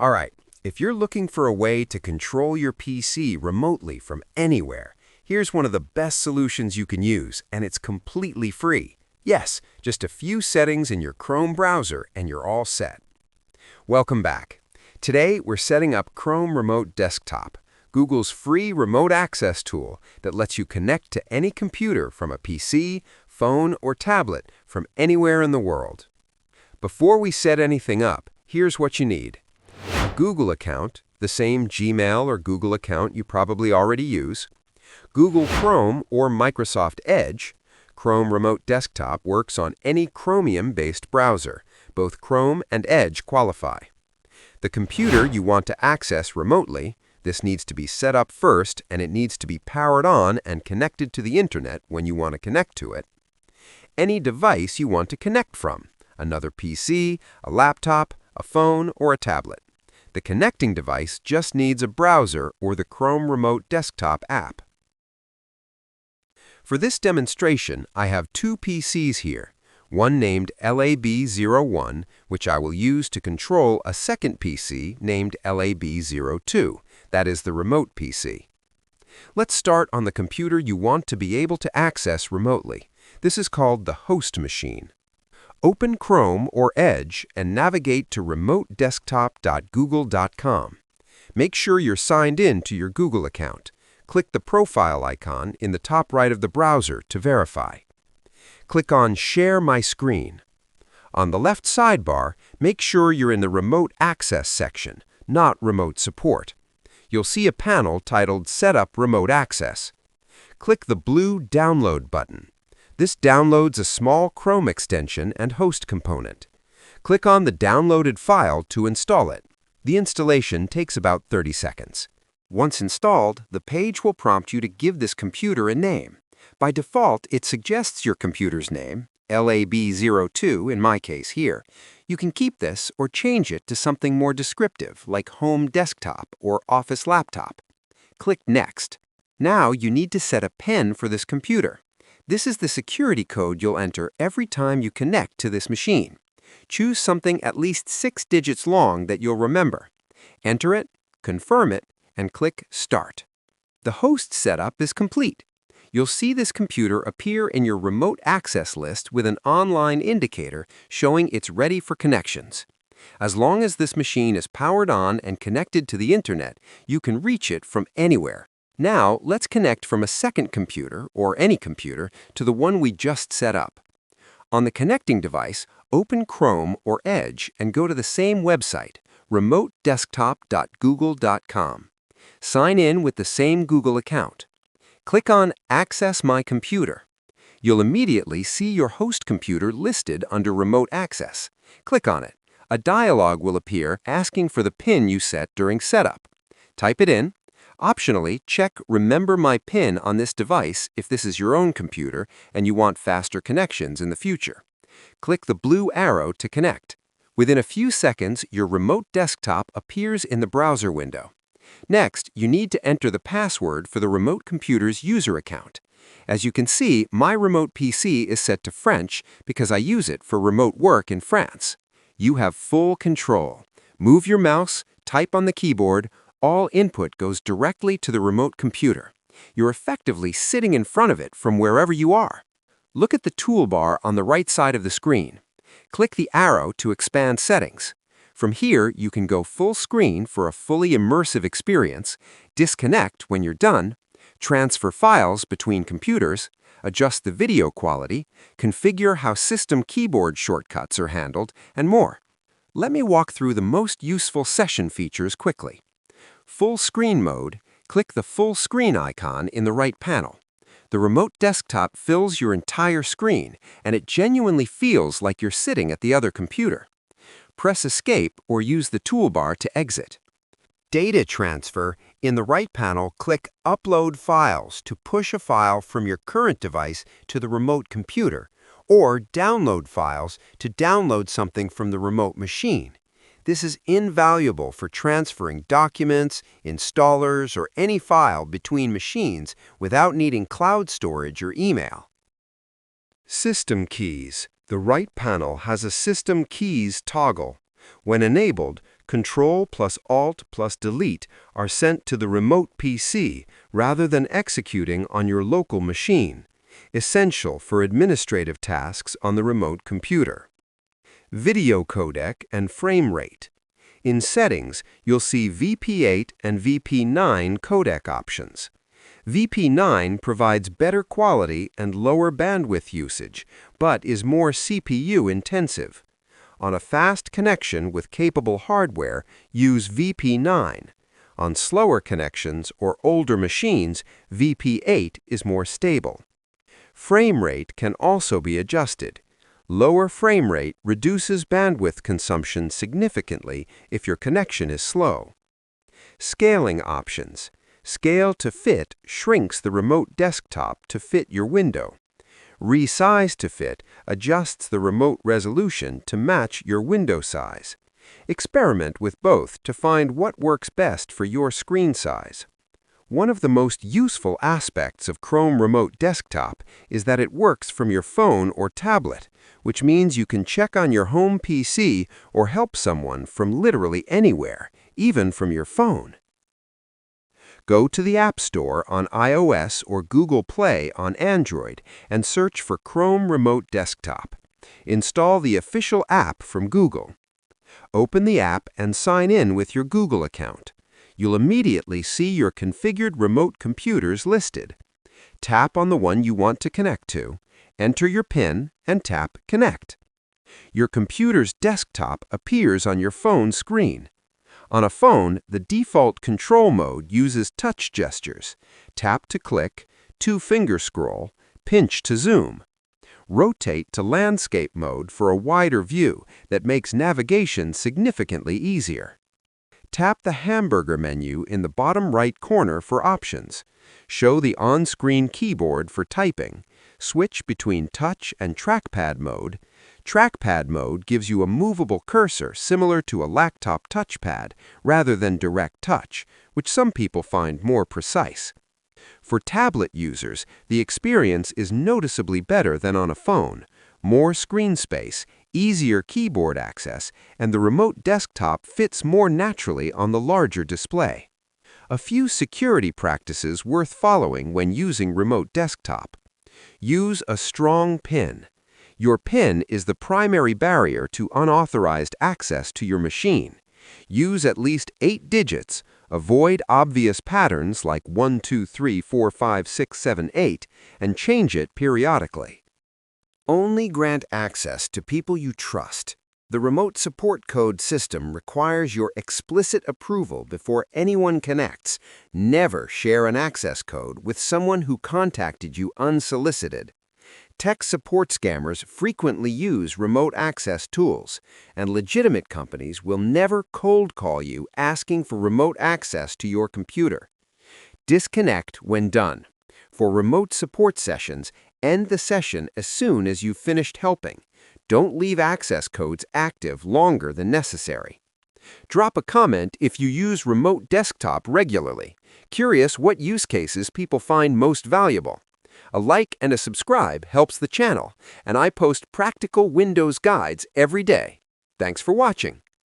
All right, if you're looking for a way to control your PC remotely from anywhere, here's one of the best solutions you can use, and it's completely free. Yes, just a few settings in your Chrome browser and you're all set. Welcome back. Today, we're setting up Chrome Remote Desktop, Google's free remote access tool that lets you connect to any computer from a PC, phone, or tablet from anywhere in the world. Before we set anything up, here's what you need. A Google account, the same Gmail or Google account you probably already use. Google Chrome or Microsoft Edge. Chrome Remote Desktop works on any Chromium-based browser. Both Chrome and Edge qualify. The computer you want to access remotely, this needs to be set up first and it needs to be powered on and connected to the internet when you want to connect to it. Any device you want to connect from, another PC, a laptop, a phone, or a tablet. The connecting device just needs a browser or the Chrome Remote Desktop app. For this demonstration, I have two PCs here, one named LAB01, which I will use to control a second PC named LAB02, that is the remote PC. Let's start on the computer you want to be able to access remotely. This is called the host machine. Open Chrome or Edge and navigate to remotedesktop.google.com. Make sure you're signed in to your Google account. Click the profile icon in the top right of the browser to verify. Click on Share My Screen. On the left sidebar, make sure you're in the Remote Access section, not Remote Support. You'll see a panel titled Set up Remote Access. Click the blue Download button. This downloads a small Chrome extension and host component. Click on the downloaded file to install it. The installation takes about 30 seconds. Once installed, the page will prompt you to give this computer a name. By default, it suggests your computer's name, LAB02 in my case here. You can keep this or change it to something more descriptive like Home Desktop or Office Laptop. Click Next. Now you need to set a PIN for this computer. This is the security code you'll enter every time you connect to this machine. Choose something at least 6 digits long that you'll remember. Enter it, confirm it, and click Start. The host setup is complete. You'll see this computer appear in your remote access list with an online indicator showing it's ready for connections. As long as this machine is powered on and connected to the internet, you can reach it from anywhere. Now, let's connect from a second computer, or any computer, to the one we just set up. On the connecting device, open Chrome or Edge and go to the same website, remotedesktop.google.com. Sign in with the same Google account. Click on Access My Computer. You'll immediately see your host computer listed under Remote Access. Click on it. A dialog will appear asking for the PIN you set during setup. Type it in. Optionally, check Remember My PIN on this device if this is your own computer and you want faster connections in the future. Click the blue arrow to connect. Within a few seconds, your remote desktop appears in the browser window. Next, you need to enter the password for the remote computer's user account. As you can see, my remote PC is set to French because I use it for remote work in France. You have full control. Move your mouse, type on the keyboard, all input goes directly to the remote computer. You're effectively sitting in front of it from wherever you are. Look at the toolbar on the right side of the screen. Click the arrow to expand settings. From here, you can go full screen for a fully immersive experience, disconnect when you're done, transfer files between computers, adjust the video quality, configure how system keyboard shortcuts are handled, and more. Let me walk through the most useful session features quickly. Full screen mode, click the full screen icon in the right panel. The remote desktop fills your entire screen, and it genuinely feels like you're sitting at the other computer. Press Escape or use the toolbar to exit. Data transfer, in the right panel, click Upload Files to push a file from your current device to the remote computer, or Download Files to download something from the remote machine. This is invaluable for transferring documents, installers, or any file between machines without needing cloud storage or email. System keys. The right panel has a System Keys toggle. When enabled, Control plus Alt plus Delete are sent to the remote PC rather than executing on your local machine, essential for administrative tasks on the remote computer. Video codec and frame rate. In Settings, you'll see VP8 and VP9 codec options. VP9 provides better quality and lower bandwidth usage, but is more CPU intensive. On a fast connection with capable hardware, use VP9. On slower connections or older machines, VP8 is more stable. Frame rate can also be adjusted. Lower frame rate reduces bandwidth consumption significantly if your connection is slow. Scaling options. Scale to Fit shrinks the remote desktop to fit your window. Resize to Fit adjusts the remote resolution to match your window size. Experiment with both to find what works best for your screen size. One of the most useful aspects of Chrome Remote Desktop is that it works from your phone or tablet, which means you can check on your home PC or help someone from literally anywhere, even from your phone. Go to the App Store on iOS or Google Play on Android and search for Chrome Remote Desktop. Install the official app from Google. Open the app and sign in with your Google account. You'll immediately see your configured remote computers listed. Tap on the one you want to connect to, enter your PIN, and tap Connect. Your computer's desktop appears on your phone screen. On a phone, the default control mode uses touch gestures. Tap to click, two-finger scroll, pinch to zoom. Rotate to landscape mode for a wider view that makes navigation significantly easier. Tap the hamburger menu in the bottom right corner for options. Show the on-screen keyboard for typing. Switch between touch and trackpad mode. Trackpad mode gives you a movable cursor similar to a laptop touchpad rather than direct touch, which some people find more precise. For tablet users, the experience is noticeably better than on a phone. More screen space, easier keyboard access, and the remote desktop fits more naturally on the larger display. A few security practices worth following when using remote desktop. Use a strong PIN. Your PIN is the primary barrier to unauthorized access to your machine. Use at least 8 digits, avoid obvious patterns like 1, 2, 3, 4, 5, 6, 7, 8, and change it periodically. Only grant access to people you trust. The remote support code system requires your explicit approval before anyone connects. Never share an access code with someone who contacted you unsolicited. Tech support scammers frequently use remote access tools, and legitimate companies will never cold call you asking for remote access to your computer. Disconnect when done. For remote support sessions, end the session as soon as you've finished helping. Don't leave access codes active longer than necessary. Drop a comment if you use remote desktop regularly. Curious what use cases people find most valuable. A like and a subscribe helps the channel, and I post practical Windows guides every day. Thanks for watching.